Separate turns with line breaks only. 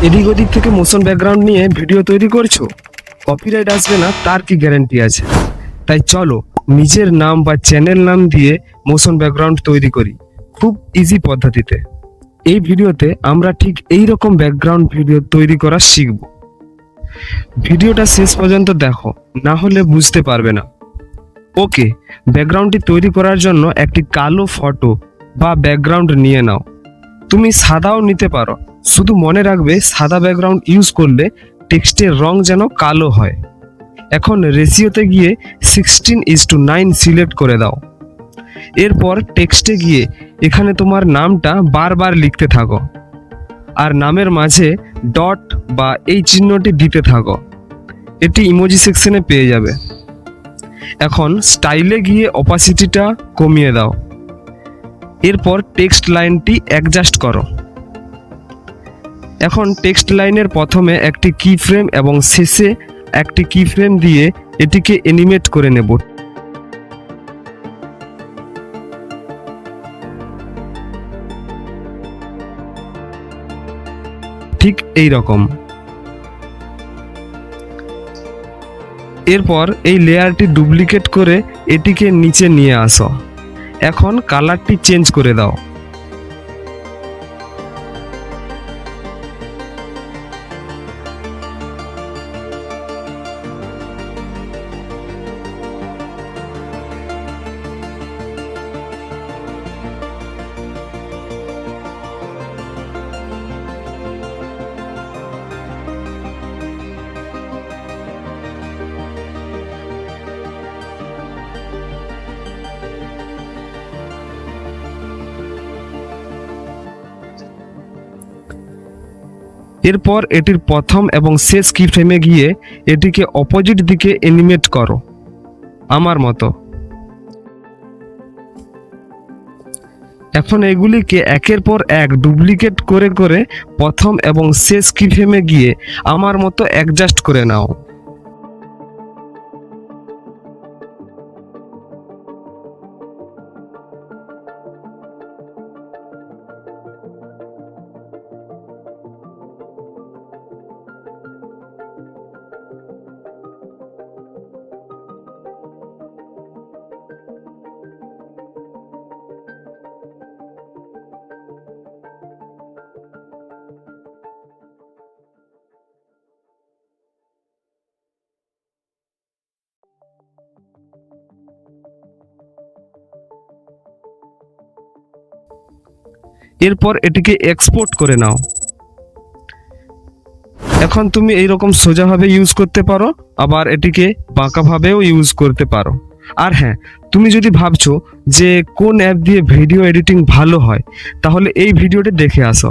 এদিক ওদিক থেকে মোশন ব্যাকগ্রাউন্ড নিয়ে ভিডিও তৈরি করছো, কপিরাইট আসবে না তার কি গ্যারান্টি আছে? তাই চলো নিজের নাম বা চ্যানেল নাম দিয়ে মোশন ব্যাকগ্রাউন্ড তৈরি করি খুব ইজি পদ্ধতিতে। এই ভিডিওতে আমরা ঠিক এই রকম ব্যাকগ্রাউন্ড ভিডিও তৈরি করা শিখব। ভিডিওটা শেষ পর্যন্ত দেখো, না হলে বুঝতে পারবে না। ওকে, ব্যাকগ্রাউন্ডটি তৈরি করার জন্য একটি কালো ফটো বা ব্যাকগ্রাউন্ড নিয়ে নাও। তুমি সাদাও নিতে পারো, শুধু মনে রাখবে সাদা ব্যাকগ্রাউন্ড ইউজ করলে টেক্সটের রং যেন কালো হয়। এখন রেশিওতে গিয়ে 16:9 সিলেক্ট করে দাও। এরপর টেক্সটে গিয়ে এখানে তোমার নামটা বারবার লিখতে থাকো আর নামের মাঝে ডট বা এই চিহ্নটি দিতে থাকো। এটি ইমোজি সেকশনে পেয়ে যাবে। এখন স্টাইলে গিয়ে অপাসিটিটা কমিয়ে দাও। এরপর টেক্সট লাইনটি অ্যাডজাস্ট করো। এখন টেক্সট লাইনের প্রথমে একটি কি ফ্রেম এবং শেষে একটি কি ফ্রেম দিয়ে এটিকে অ্যানিমেট করে নেব। ঠিক এই রকম। এরপর এই লেয়ারটি ডুপ্লিকেট করে এটিকে নিচে নিয়ে আসো। এখন কালারটি চেঞ্জ করে দাও। এরপর এটির প্রথম এবং শেষ কি ফ্রেমে গিয়ে এটিকে অপোজিট দিকে অ্যানিমেট করো আমার মতো। এখন এগুলিকে একের পর এক ডুপ্লিকেট করে করে প্রথম এবং শেষ কি ফ্রেমে গিয়ে আমার মতো অ্যাডজাস্ট করে নাও। এরপর এটিকে এক্সপোর্ট করে নাও। এখন তুমি এইরকম সোজাভাবে ইউজ করতে পারো, আবার এটিকে বাঁকাভাবেও ইউজ করতে পারো। আর হ্যাঁ, তুমি যদি ভাবছো যে কোন অ্যাপ দিয়ে ভিডিও এডিটিং ভালো হয়, তাহলে এই ভিডিওটি দেখে আসো।